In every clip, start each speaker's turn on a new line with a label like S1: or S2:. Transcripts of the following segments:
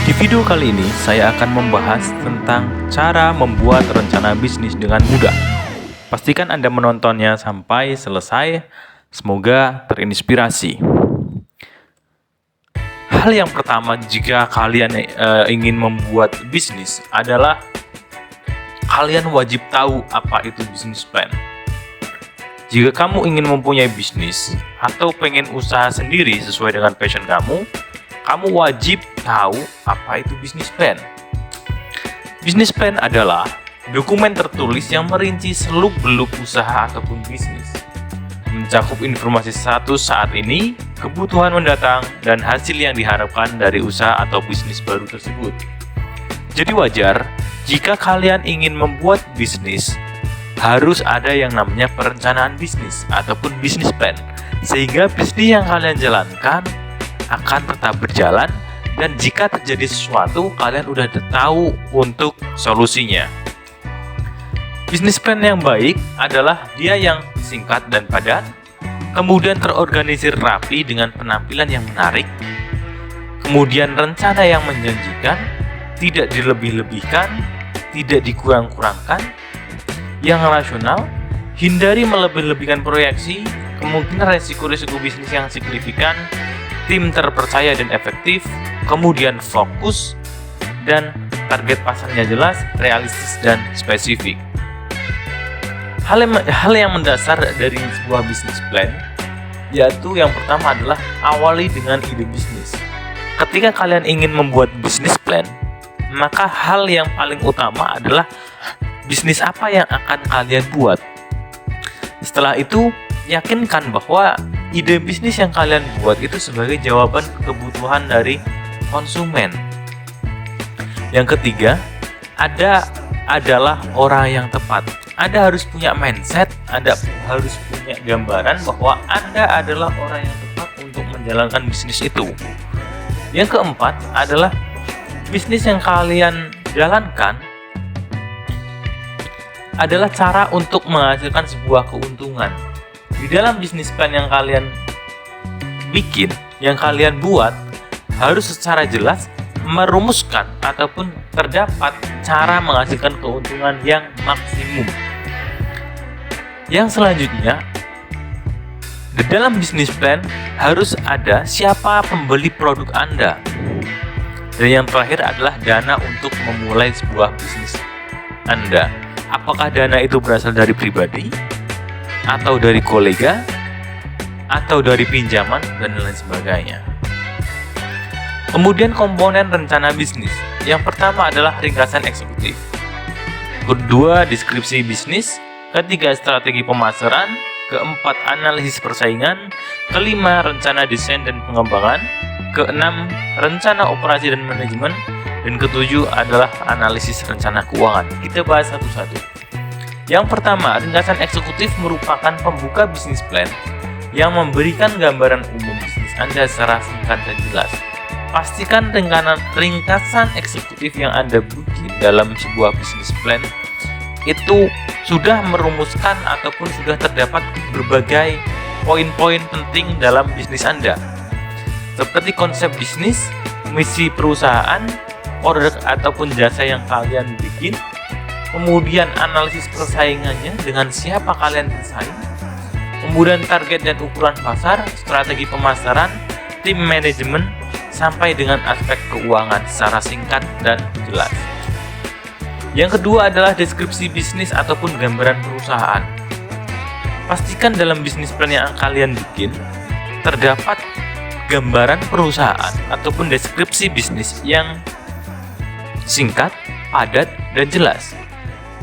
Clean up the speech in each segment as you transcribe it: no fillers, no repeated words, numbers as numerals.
S1: Di video kali ini, saya akan membahas tentang cara membuat rencana bisnis dengan mudah. Pastikan Anda menontonnya sampai selesai, semoga terinspirasi. Hal yang pertama jika kalian ingin membuat bisnis adalah kalian wajib tahu apa itu bisnis plan. Jika kamu ingin mempunyai bisnis atau pengen usaha sendiri sesuai dengan passion kamu wajib tahu apa itu bisnis plan. Bisnis plan adalah dokumen tertulis yang merinci seluk-beluk usaha ataupun bisnis, mencakup informasi status saat ini, kebutuhan mendatang, dan hasil yang diharapkan dari usaha atau bisnis baru tersebut. Jadi wajar jika kalian ingin membuat bisnis, harus ada yang namanya perencanaan bisnis ataupun bisnis plan, sehingga bisnis yang kalian jalankan akan tetap berjalan, dan jika terjadi sesuatu kalian udah tahu untuk solusinya. Bisnis plan yang baik adalah dia yang singkat dan padat, kemudian terorganisir rapi dengan penampilan yang menarik, kemudian rencana yang menjanjikan, tidak dilebih-lebihkan, tidak dikurang-kurangkan, yang rasional, hindari melebih-lebihkan proyeksi, kemungkinan resiko-resiko bisnis yang signifikan, tim terpercaya dan efektif, kemudian fokus, dan target pasarnya jelas, realistis, dan spesifik. Hal yang mendasar dari sebuah bisnis plan, yaitu yang pertama adalah awali dengan ide bisnis. Ketika kalian ingin membuat bisnis plan, maka hal yang paling utama adalah bisnis apa yang akan kalian buat. Setelah itu, yakinkan bahwa ide bisnis yang kalian buat itu sebagai jawaban kebutuhan dari konsumen. Yang ketiga, adalah orang yang tepat. Anda harus punya mindset, Anda harus punya gambaran bahwa Anda adalah orang yang tepat untuk menjalankan bisnis itu. Yang keempat adalah bisnis yang kalian jalankan adalah cara untuk menghasilkan sebuah keuntungan. Di dalam bisnis plan yang kalian bikin, yang kalian buat, harus secara jelas merumuskan ataupun terdapat cara menghasilkan keuntungan yang maksimum. Yang selanjutnya, di dalam bisnis plan harus ada siapa pembeli produk Anda. Dan yang terakhir adalah dana untuk memulai sebuah bisnis Anda. Apakah dana itu berasal dari pribadi, atau dari kolega, atau dari pinjaman, dan lain sebagainya. Kemudian komponen rencana bisnis. Yang pertama adalah ringkasan eksekutif. Kedua, deskripsi bisnis. Ketiga, strategi pemasaran. Keempat, analisis persaingan. Kelima, rencana desain dan pengembangan. Keenam, rencana operasi dan manajemen. Dan ketujuh adalah analisis rencana keuangan. Kita bahas satu-satu. Yang pertama, ringkasan eksekutif merupakan pembuka bisnis plan yang memberikan gambaran umum bisnis Anda secara singkat dan jelas. Pastikan ringkasan eksekutif yang Anda bikin dalam sebuah bisnis plan itu sudah merumuskan ataupun sudah terdapat berbagai poin-poin penting dalam bisnis Anda, seperti konsep bisnis, misi perusahaan, produk ataupun jasa yang kalian bikin, kemudian analisis persaingannya, dengan siapa kalian bersaing, kemudian target dan ukuran pasar, strategi pemasaran, tim manajemen, sampai dengan aspek keuangan secara singkat dan jelas. Yang kedua adalah deskripsi bisnis ataupun gambaran perusahaan. Pastikan dalam bisnis plan yang kalian bikin terdapat gambaran perusahaan ataupun deskripsi bisnis yang singkat, padat, dan jelas,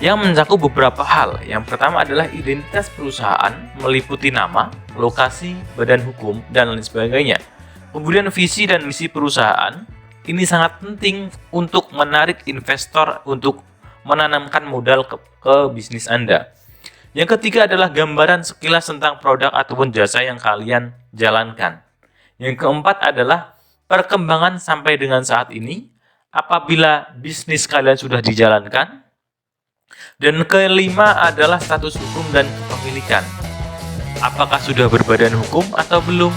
S1: yang mencakup beberapa hal. Yang pertama adalah identitas perusahaan, meliputi nama, lokasi, badan hukum, dan lain sebagainya. Kemudian visi dan misi perusahaan, ini sangat penting untuk menarik investor untuk menanamkan modal ke bisnis Anda. Yang ketiga adalah gambaran sekilas tentang produk ataupun jasa yang kalian jalankan. Yang keempat adalah perkembangan sampai dengan saat ini, apabila bisnis kalian sudah dijalankan. Dan kelima adalah status hukum dan kepemilikan. Apakah sudah berbadan hukum atau belum?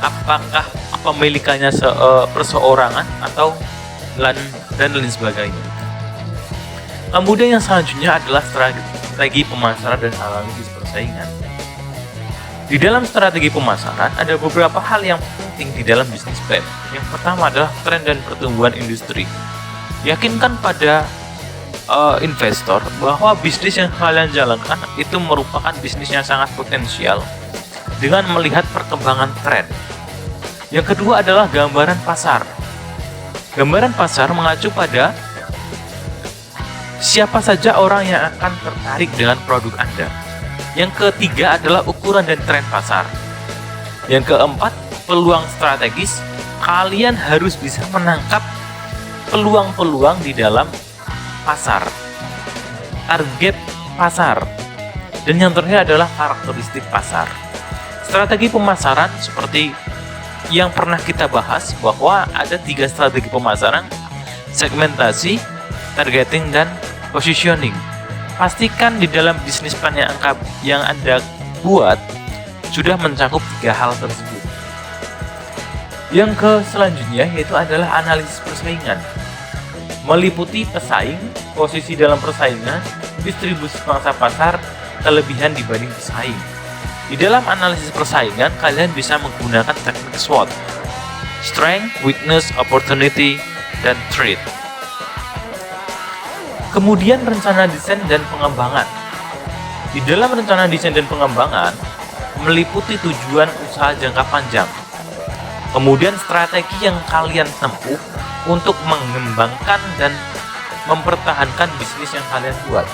S1: Apakah kepemilikannya perseorangan atau dan lain sebagainya. Kemudian yang selanjutnya adalah strategi pemasaran dan analisis persaingan. Di dalam strategi pemasaran ada beberapa hal yang penting di dalam bisnis plan. Yang pertama adalah tren dan pertumbuhan industri. Yakinkan pada investor bahwa bisnis yang kalian jalankan itu merupakan bisnis yang sangat potensial dengan melihat perkembangan tren. Yang kedua adalah gambaran pasar. Gambaran pasar mengacu pada siapa saja orang yang akan tertarik dengan produk Anda. Yang ketiga adalah ukuran dan tren pasar. Yang keempat, peluang strategis. Kalian harus bisa menangkap peluang-peluang di dalam pasar, target pasar. Dan yang terakhir adalah karakteristik pasar. Strategi pemasaran seperti yang pernah kita bahas bahwa ada 3 strategi pemasaran: segmentasi, targeting, dan positioning. Pastikan di dalam bisnis plan yang Anda buat sudah mencakup 3 hal tersebut. Yang selanjutnya yaitu adalah analisis persaingan. Meliputi pesaing, posisi dalam persaingan, distribusi pangsa pasar, kelebihan dibanding pesaing. Di dalam analisis persaingan, kalian bisa menggunakan teknik SWOT: strength, weakness, opportunity, dan threat. Kemudian rencana desain dan pengembangan. Di dalam rencana desain dan pengembangan meliputi tujuan usaha jangka panjang. Kemudian strategi yang kalian tempuh untuk mengembangkan dan mempertahankan bisnis yang kalian buat.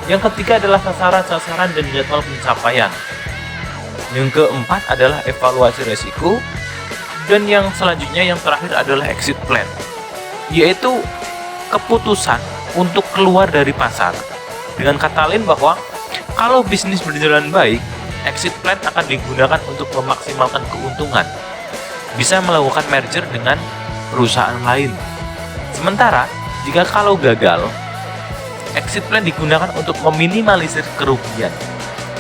S1: Yang ketiga adalah sasaran-sasaran dan jadwal pencapaian. Yang keempat adalah evaluasi resiko. Dan yang selanjutnya yang terakhir adalah exit plan, yaitu keputusan untuk keluar dari pasar. Dengan kata lain bahwa kalau bisnis berjalan baik, exit plan akan digunakan untuk memaksimalkan keuntungan. Bisa melakukan merger dengan perusahaan lain. Sementara, jika kalau gagal, exit plan digunakan untuk meminimalisir kerugian.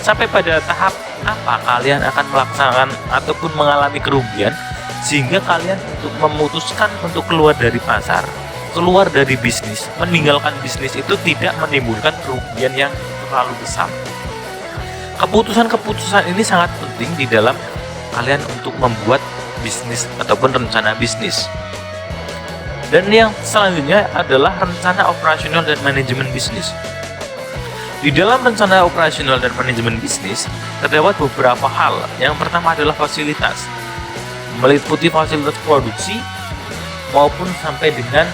S1: Sampai pada tahap apa kalian akan melaksanakan ataupun mengalami kerugian sehingga kalian untuk memutuskan untuk keluar dari pasar, keluar dari bisnis, meninggalkan bisnis itu tidak menimbulkan kerugian yang terlalu besar. Keputusan-keputusan ini sangat penting di dalam kalian untuk membuat bisnis ataupun rencana bisnis. Dan yang selanjutnya adalah rencana operasional dan manajemen bisnis. Di dalam rencana operasional dan manajemen bisnis terdapat beberapa hal. Yang pertama adalah fasilitas, meliputi fasilitas produksi maupun sampai dengan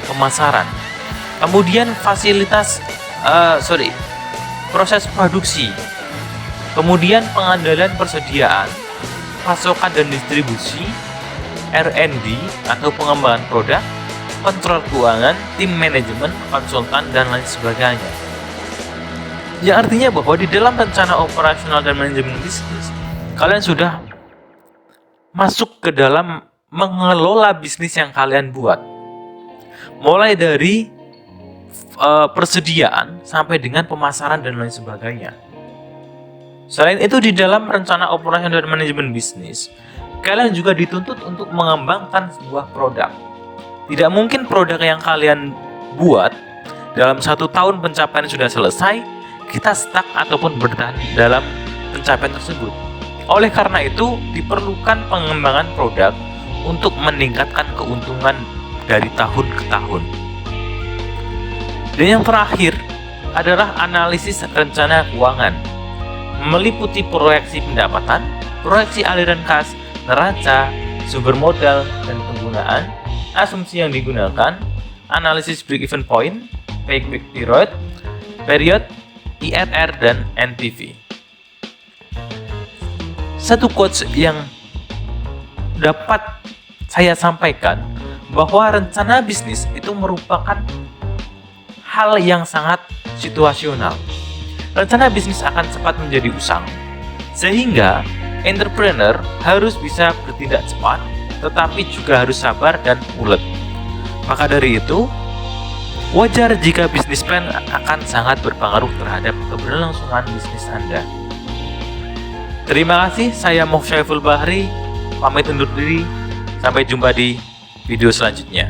S1: pemasaran. Kemudian proses produksi. Kemudian pengandalan persediaan, pasokan dan distribusi, R&D atau pengembangan produk, kontrol keuangan, tim manajemen, konsultan, dan lain sebagainya. Yang artinya bahwa di dalam rencana operasional dan manajemen bisnis, kalian sudah masuk ke dalam mengelola bisnis yang kalian buat. Mulai dari persediaan sampai dengan pemasaran dan lain sebagainya. Selain itu, di dalam rencana operasional dan manajemen bisnis, kalian juga dituntut untuk mengembangkan sebuah produk. Tidak mungkin produk yang kalian buat dalam 1 tahun pencapaian sudah selesai, kita stuck ataupun bertahan dalam pencapaian tersebut. Oleh karena itu, diperlukan pengembangan produk untuk meningkatkan keuntungan dari tahun ke tahun. Dan yang terakhir adalah analisis rencana keuangan, meliputi proyeksi pendapatan, proyeksi aliran kas, neraca, sumber modal dan penggunaan, asumsi yang digunakan, analisis break-even point, payback period, IRR, dan NPV. Satu quotes yang dapat saya sampaikan bahwa rencana bisnis itu merupakan hal yang sangat situasional. Rencana bisnis akan cepat menjadi usang, sehingga entrepreneur harus bisa bertindak cepat, tetapi juga harus sabar dan ulet. Maka dari itu, wajar jika bisnis plan akan sangat berpengaruh terhadap keberlangsungan bisnis Anda. Terima kasih, saya Mohsyaful Bahri, pamit undur diri. Sampai jumpa di video selanjutnya.